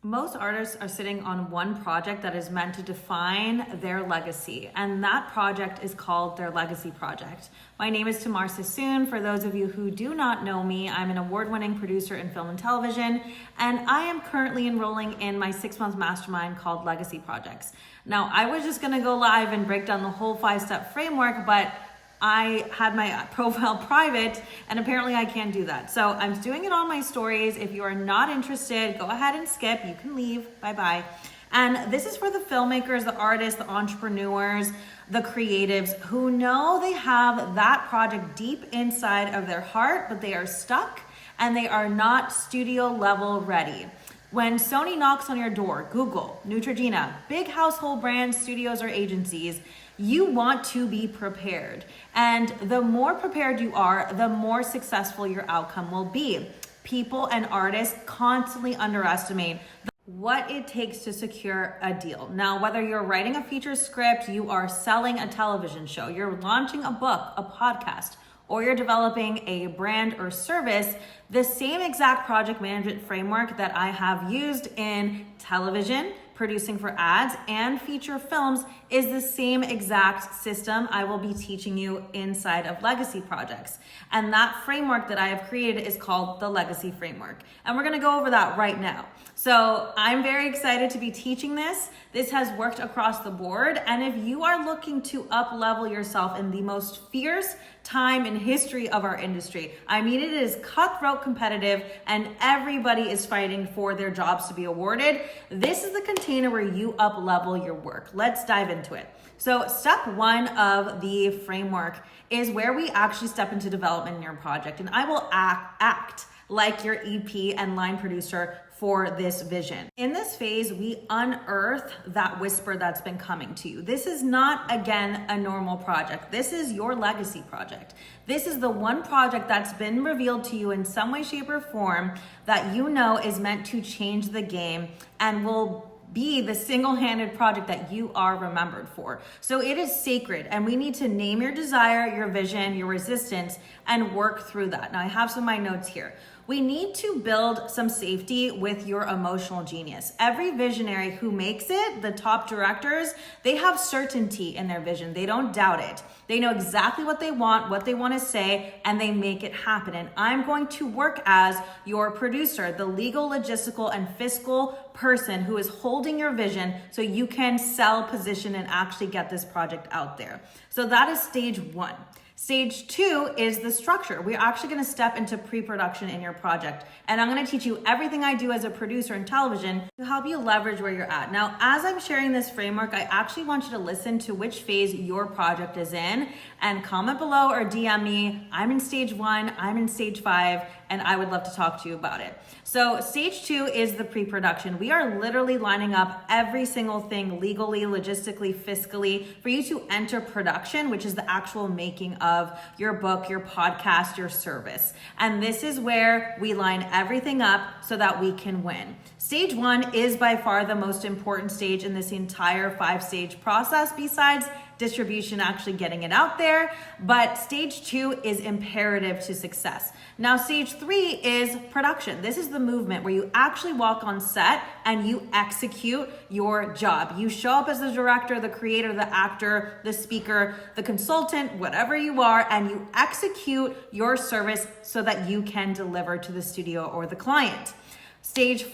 Most artists are sitting on one project that is meant to define their legacy, and that project is called their legacy project. My name is Tamar Sassoon. For those of you who do not know me, I'm an award-winning producer in film and television, and I am currently enrolling in my 6-month mastermind called Legacy Projects. Now, I was just gonna go live and break down the whole 5-step framework, but I had my profile private and apparently I can't do that. So I'm doing it on my stories. If you are not interested, go ahead and skip. You can leave. Bye-bye. And this is for the filmmakers, the artists, the entrepreneurs, the creatives who know they have that project deep inside of their heart, but they are stuck and they are not studio level ready. When Sony knocks on your door, Google, Neutrogena, big household brands, studios, or agencies, you want to be prepared. And the more prepared you are, the more successful your outcome will be. People and artists constantly underestimate what it takes to secure a deal. Now, whether you're writing a feature script, you are selling a television show, you're launching a book, a podcast, or you're developing a brand or service, the same exact project management framework that I have used in television, producing for ads, and feature films is the same exact system I will be teaching you inside of legacy projects. And that framework that I have created is called the Legacy Framework. And we're gonna go over that right now. So I'm very excited to be teaching this. This has worked across the board. And if you are looking to up-level yourself in the most fierce time in history of our industry, I mean, it is cutthroat competitive and everybody is fighting for their jobs to be awarded. This is the container where you up-level your work. Let's dive into it. So step 1 of the framework is where we actually step into development in your project. And I will act like your EP and line producer for this vision. In this phase, we unearth that whisper that's been coming to you. This is not, again, a normal project. This is your legacy project. This is the one project that's been revealed to you in some way, shape, or form that you know is meant to change the game and will be the single-handed project that you are remembered for. So it is sacred, and we need to name your desire, your vision, your resistance, and work through that. Now I have some of my notes here. We need to build some safety with your emotional genius. Every visionary who makes it, the top directors, they have certainty in their vision. They don't doubt it. They know exactly what they want to say, and they make it happen. And I'm going to work as your producer, the legal, logistical, and fiscal person who is holding your vision so you can sell, position, and actually get this project out there. So that is stage 1. Stage 2 is the structure. We're actually gonna step into pre-production in your project. And I'm gonna teach you everything I do as a producer in television to help you leverage where you're at. Now, as I'm sharing this framework, I actually want you to listen to which phase your project is in and comment below or DM me. I'm in stage 1, I'm in stage 5, and I would love to talk to you about it. So stage 2 is the pre-production. We are literally lining up every single thing legally, logistically, fiscally for you to enter production, which is the actual making of your book, your podcast, your service. And this is where we line everything up so that we can win. Stage 1 is by far the most important stage in this entire 5-stage process besides distribution, actually getting it out there. But stage 2 is imperative to success. Now, stage 3 is production. This is the movement where you actually walk on set and you execute your job. You show up as the director, the creator, the actor, the speaker, the consultant, whatever you are, and you execute your service so that you can deliver to the studio or the client. Stage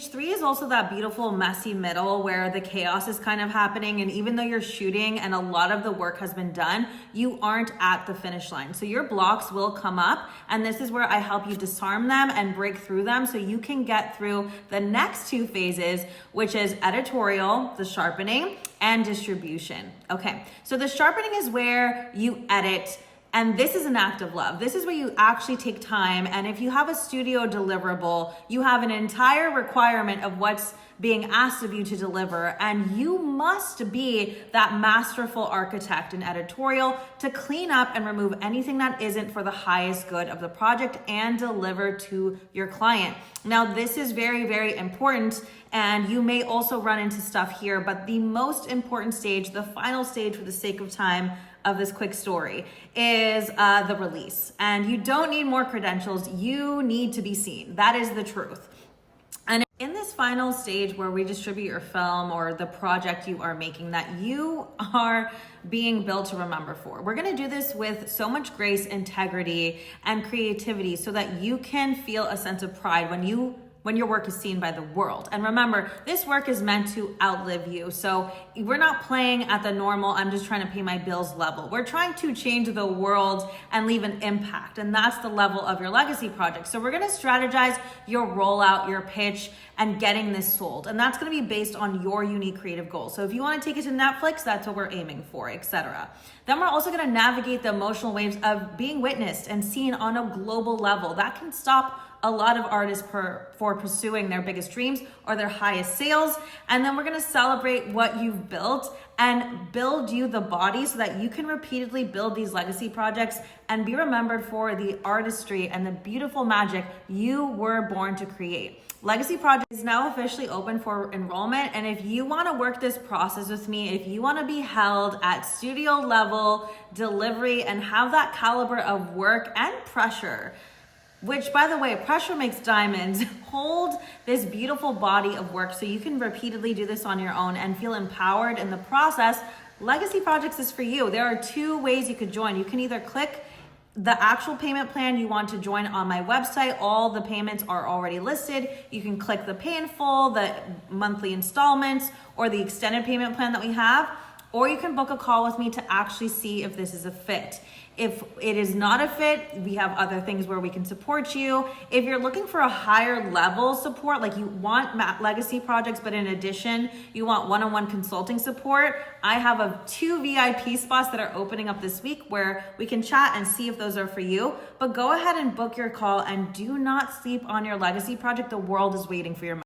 3 is also that beautiful messy middle where the chaos is kind of happening, and even though you're shooting and a lot of the work has been done, you aren't at the finish line. So your blocks will come up, and this is where I help you disarm them and break through them so you can get through the next 2 phases, which is editorial, the sharpening, and distribution. Okay, so the sharpening is where you edit. And this is an act of love. This is where you actually take time. And if you have a studio deliverable, you have an entire requirement of what's being asked of you to deliver. And you must be that masterful architect and editorial to clean up and remove anything that isn't for the highest good of the project and deliver to your client. Now, this is very, very important. And you may also run into stuff here, but the most important stage, the final stage for the sake of time of this quick story, is the release. And you don't need more credentials, you need to be seen. That is the truth. And in this final stage where we distribute your film or the project you are making that you are being built to remember for. We're gonna do this with so much grace, integrity, and creativity so that you can feel a sense of pride when your work is seen by the world. And remember, this work is meant to outlive you. So we're not playing at the normal, I'm just trying to pay my bills level. We're trying to change the world and leave an impact. And that's the level of your legacy project. So we're gonna strategize your rollout, your pitch, and getting this sold. And that's gonna be based on your unique creative goals. So if you wanna take it to Netflix, that's what we're aiming for, etc. Then we're also gonna navigate the emotional waves of being witnessed and seen on a global level. That can stop a lot of artists for pursuing their biggest dreams or their highest sales. And then we're gonna celebrate what you've built and build you the body so that you can repeatedly build these legacy projects and be remembered for the artistry and the beautiful magic you were born to create. Legacy Project is now officially open for enrollment. And if you wanna work this process with me, if you wanna be held at studio level delivery and have that caliber of work and pressure, which, by the way, pressure makes diamonds, hold this beautiful body of work so you can repeatedly do this on your own and feel empowered in the process, Legacy Projects is for you. There are two ways you could join. You can either click the actual payment plan you want to join on my website. All the payments are already listed. You can click the pay in full, the monthly installments, or the extended payment plan that we have, or you can book a call with me to actually see if this is a fit. If it is not a fit, we have other things where we can support you. If you're looking for a higher level support, like you want legacy projects, but in addition, you want one-on-one consulting support, I have 2 VIP spots that are opening up this week where we can chat and see if those are for you. But go ahead and book your call and do not sleep on your legacy project. The world is waiting for your